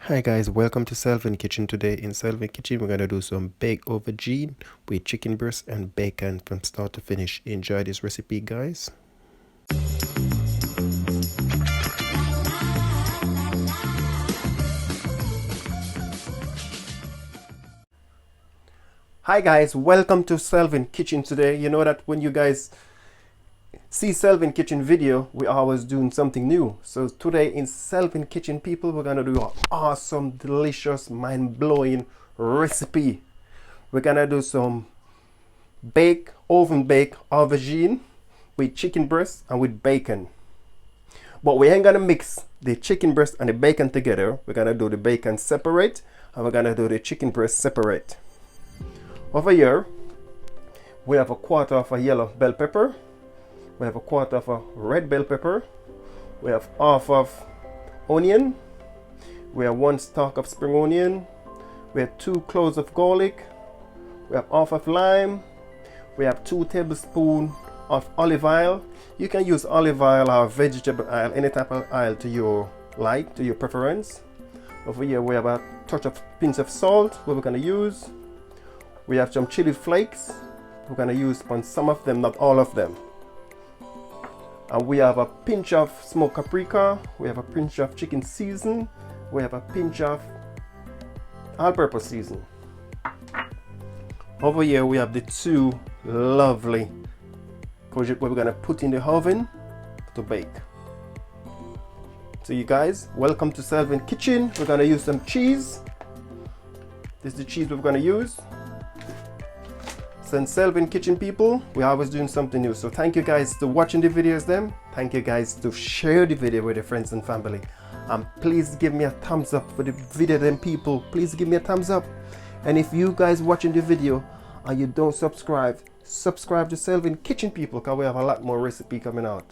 Hi guys, welcome to Selvin Kitchen. Today in Selvin Kitchen we're gonna do some baked aubergine with chicken breast and bacon from start to finish. Enjoy this recipe guys. Hi guys, welcome to Selvin Kitchen today. You know that when you guys see Selvin Kitchen video, we always doing something new. So today in Selvin Kitchen people, we're gonna do an awesome, delicious, mind-blowing recipe. We're gonna do some oven baked aubergine with chicken breast and with bacon. But we ain't gonna mix the chicken breast and the bacon together. We're gonna do the bacon separate and we're gonna do the chicken breast separate. Over here, we have a quarter of a yellow bell pepper. We have a quarter of a red bell pepper. We have half of onion. We have 1 stalk of spring onion. We have 2 cloves of garlic. We have half of lime. We have 2 tablespoons of olive oil. You can use olive oil or vegetable oil, any type of oil to your like, to your preference. Over here we have a pinch of salt, what we're gonna use. We have some chili flakes. We're gonna use on some of them, not all of them. And we have a pinch of smoked paprika. We have a pinch of chicken season. We have a pinch of all-purpose season. Over here we have the 2 lovely courgette we're gonna put in the oven to bake. So you guys, welcome to Selvin Kitchen. We're gonna use some cheese. This is the cheese we're gonna use. So in Selvin Kitchen people, we're always doing something new. So thank you guys for watching the videos them. Thank you guys to share the video with your friends and family. And please give me a thumbs up for the video them people. Please give me a thumbs up. And if you guys watching the video and you don't subscribe to Selvin Kitchen people, because we have a lot more recipe coming out.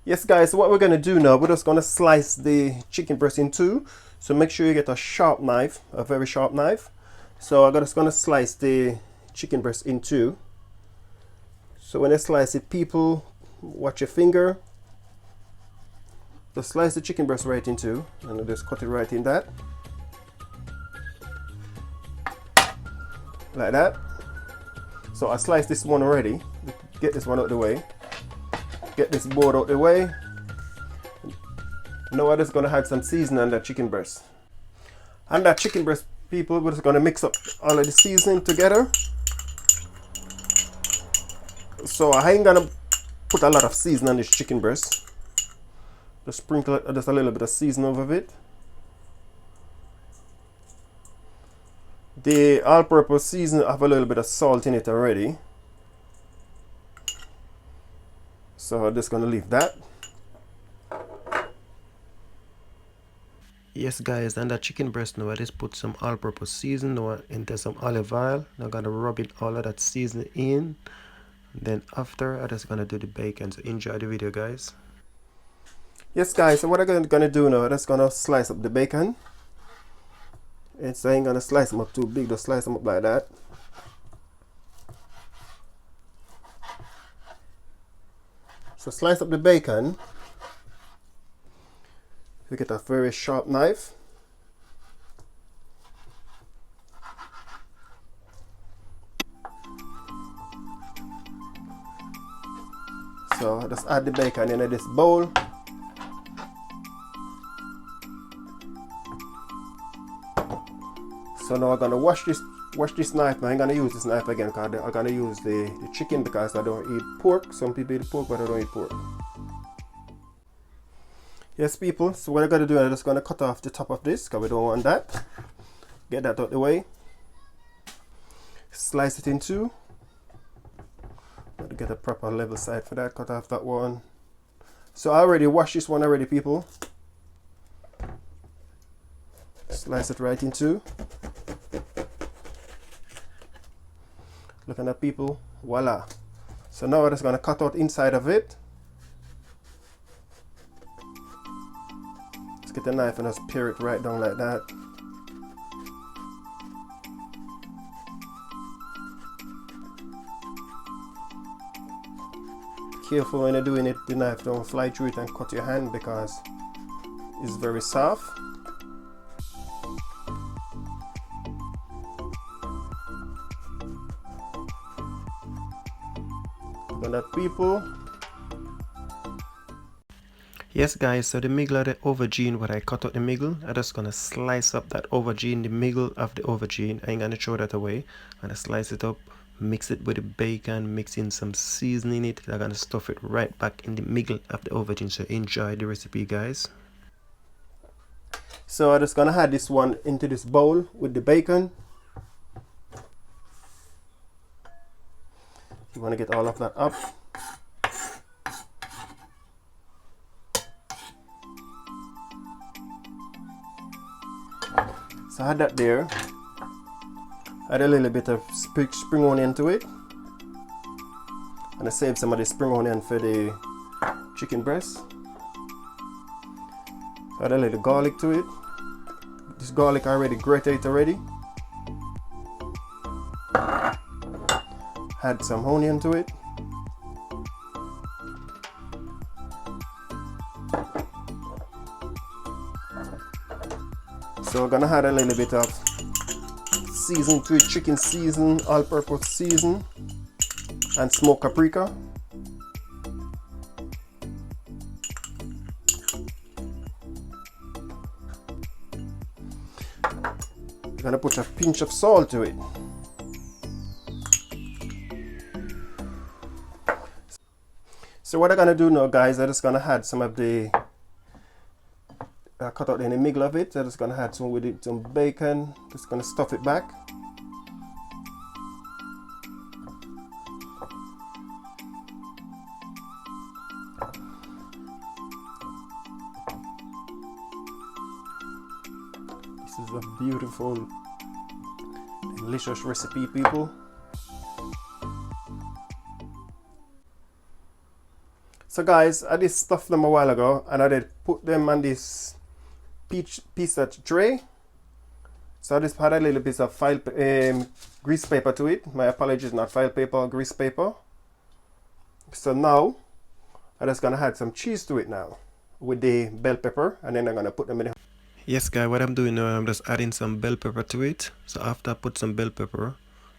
Yes guys, so what we're gonna do now, we're just gonna slice the chicken breast in 2. So make sure you get a sharp knife, a very sharp knife. So I'm just gonna slice the chicken breast in 2. So when I slice it, people, watch your finger. Just slice the chicken breast right in 2 and I'll just cut it right in that. Like that. So I sliced this one already. Get this one out of the way. Get this board out the way. Now I'm just gonna add some seasoning on that chicken breast. And that chicken breast, people, we're just gonna mix up all of the seasoning together. So I ain't gonna put a lot of seasoning on this chicken breast. Just sprinkle just a little bit of seasoning over it. The all-purpose seasoning have a little bit of salt in it already. So I'm just gonna leave that. Yes guys, and that chicken breast now I just put some all-purpose seasoning now into some olive oil. Now I'm gonna rub it all of that seasoning in. Then after I'm just gonna do the bacon. So enjoy the video guys. Yes guys, so what I'm gonna do now, I'm just gonna slice up the bacon. I ain't gonna slice them up too big, just slice them up like that. So slice up the bacon. You get a very sharp knife. So I just add the bacon in this bowl. So now I'm gonna wash this knife. I ain't gonna use this knife again because I'm gonna use the chicken because I don't eat pork. Some people eat pork, but I don't eat pork. Yes people, so what I'm gonna do, I'm just gonna cut off the top of this because we don't want that. Get that out the way. Slice it in 2. Got to get a proper level side for that. Cut off that one. So I already washed this one already people. Slice it right in 2. Look at that people, voila. So now I'm just gonna cut out inside of it. Let's get the knife and just pare it right down like that. Careful when you're doing it, the knife don't fly through it and cut your hand because is very soft. And that people. Yes guys, so the middle of the aubergine, what I cut out the middle, I'm just gonna slice up that aubergine, the middle of the aubergine. I ain't gonna throw that away. I'm gonna slice it up, mix it with the bacon, mix in some seasoning in it. I'm gonna stuff it right back in the middle of the aubergine. So enjoy the recipe guys. So I'm just gonna add this one into this bowl with the bacon. You wanna get all of that up. So I had that there. Add a little bit of spring onion to it. And I saved some of the spring onion for the chicken breast. Add a little garlic to it. This garlic already grated already. Add some onion to it. So we're gonna add a little bit of season to it, chicken season, all-purpose season, and smoked paprika. We're gonna put a pinch of salt to it. So what I'm gonna do now guys, I'm just gonna add some of the cut out in the middle of it. I'm just gonna add some with it, some bacon. Just gonna stuff it back. This is a beautiful, delicious recipe, people. So guys, I did stuff them a while ago, and I did put them on this piece of tray. So I just had a little bit of grease paper to it. My apologies, not file paper, grease paper. So now I'm just gonna add some cheese to it now with the bell pepper, and then I'm gonna put them in the... Yes guys, what I'm doing now, I'm just adding some bell pepper to it. So after I put some bell pepper,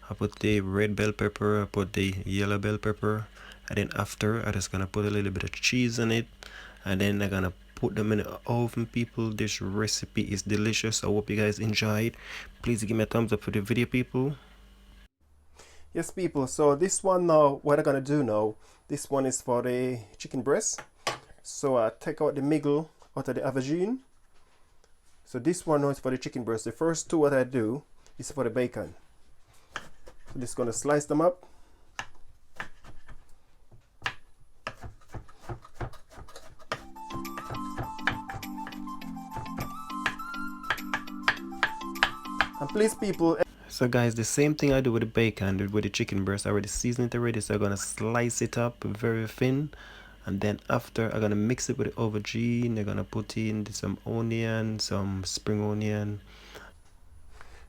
I put the red bell pepper, I put the yellow bell pepper, and then after I'm just gonna put a little bit of cheese on it, and then I'm gonna put them in the oven, people. This recipe is delicious. I hope you guys enjoy it. Please give me a thumbs up for the video, people. Yes people, so this one now, what I'm gonna do now, this one is for the chicken breast. So I take out the middle out of the aubergine. So this one now is for the chicken breast. The first two what I do is for the bacon. So just gonna slice them up. And please people, so guys, the same thing I do with the bacon, with the chicken breast. I already seasoned it already, so I'm gonna slice it up very thin, and then after I'm gonna mix it with the aubergine. I'm gonna put in some onion, some spring onion.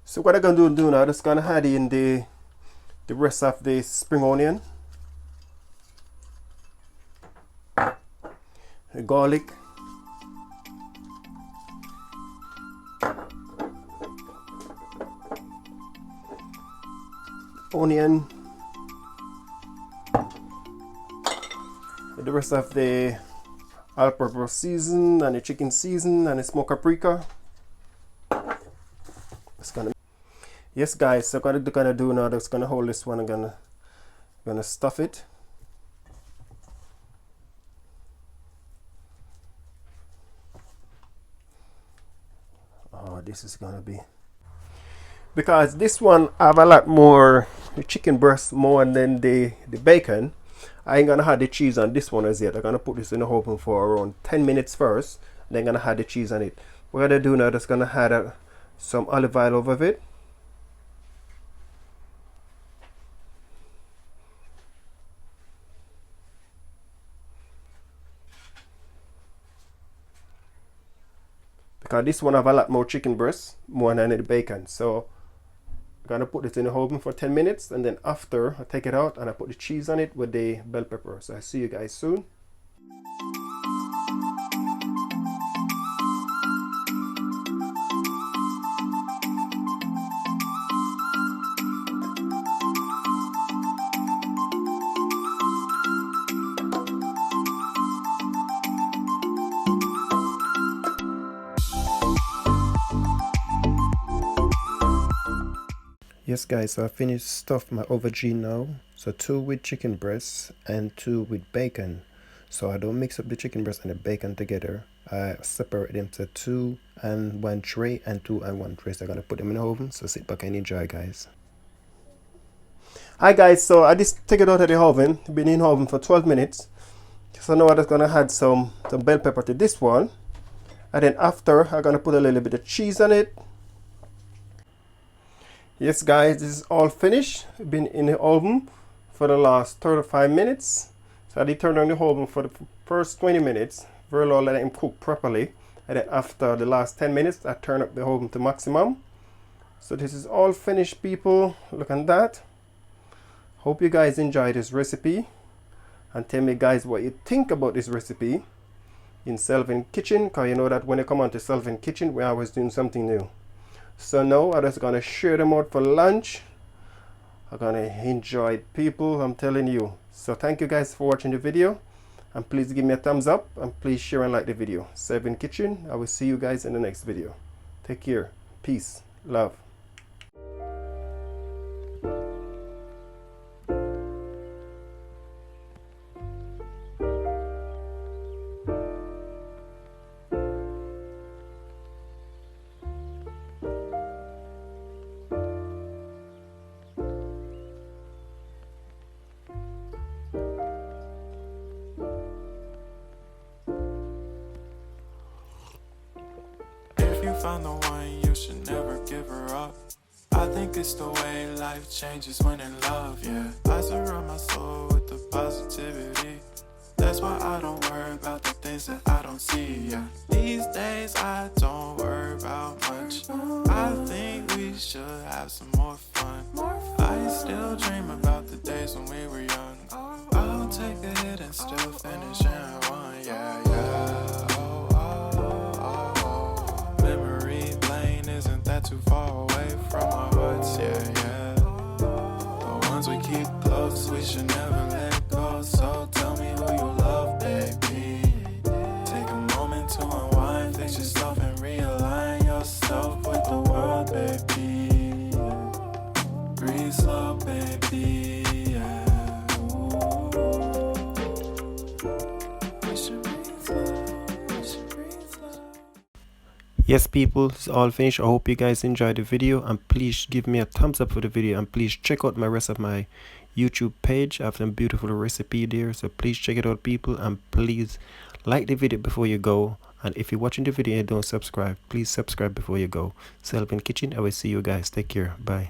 So what I'm gonna do now, I'm just gonna add in the rest of the spring onion, the garlic, onion, the rest of the all-purpose season and the chicken season and the smoked paprika. It's gonna... Yes guys, so what I'm gonna do now, just gonna hold this one. I'm gonna stuff it. Oh, this is gonna be, because this one I have a lot more the chicken breast more than the bacon. I ain't gonna add the cheese on this one as yet. I'm gonna put this in the oven for around 10 minutes first, then gonna add the cheese on it. What I'm gonna do now, just gonna add some olive oil over it. Because this one have a lot more chicken breast more than the bacon. So I'm gonna put it in the oven for 10 minutes, and then after I take it out and I put the cheese on it with the bell pepper. So I see you guys soon. Yes guys, so I finished stuff my aubergine now. So 2 with chicken breasts and 2 with bacon. So I don't mix up the chicken breast and the bacon together. I separate them to 2 and 1 tray and 2 and 1 tray. So I'm gonna put them in the oven. So sit back and enjoy guys. Hi guys, so I just take it out of the oven. Been in the oven for 12 minutes. So now I'm just gonna add some bell pepper to this one. And then after I'm gonna put a little bit of cheese on it. Yes guys, this is all finished. Been in the oven for the last 35 minutes. So I did turn on the oven for the first 20 minutes. Very low, let it cook properly. And then after the last 10 minutes, I turn up the oven to maximum. So this is all finished people. Look at that. Hope you guys enjoy this recipe. And tell me guys what you think about this recipe in Selvin Kitchen. Because you know that when you come on to Selvin Kitchen, we're always doing something new. So now I'm just gonna share them out for lunch. I'm gonna enjoy it people, I'm telling you. So thank you guys for watching the video, and please give me a thumbs up and please share and like the video. Selvin Kitchen, I will see you guys in the next video. Take care, peace, love. Found the one, you should never give her up. I think it's the way life changes when in love, yeah. I surround my soul with the positivity. That's why I don't worry about the things that I don't see, yeah. These days I don't worry about much. I think we should have some more fun. I still dream about the days when we were young. I'll take a hit and still finish and one, yeah, yeah. Isn't that too far away from our hearts, yeah, yeah. The ones we keep close, we should never let go. So tell me who you love, baby. Take a moment to unwind, fix yourself and realign yourself with the world, baby. Breathe slow, baby, yeah. We should breathe slow. Yes people, it's all finished. I hope you guys enjoyed the video, and please give me a thumbs up for the video, and please check out my rest of my YouTube page. I have some beautiful recipe there, so please check it out people, and please like the video before you go. And if you're watching the video and don't subscribe, please subscribe before you go. Selvin Kitchen, I will see you guys. Take care, bye.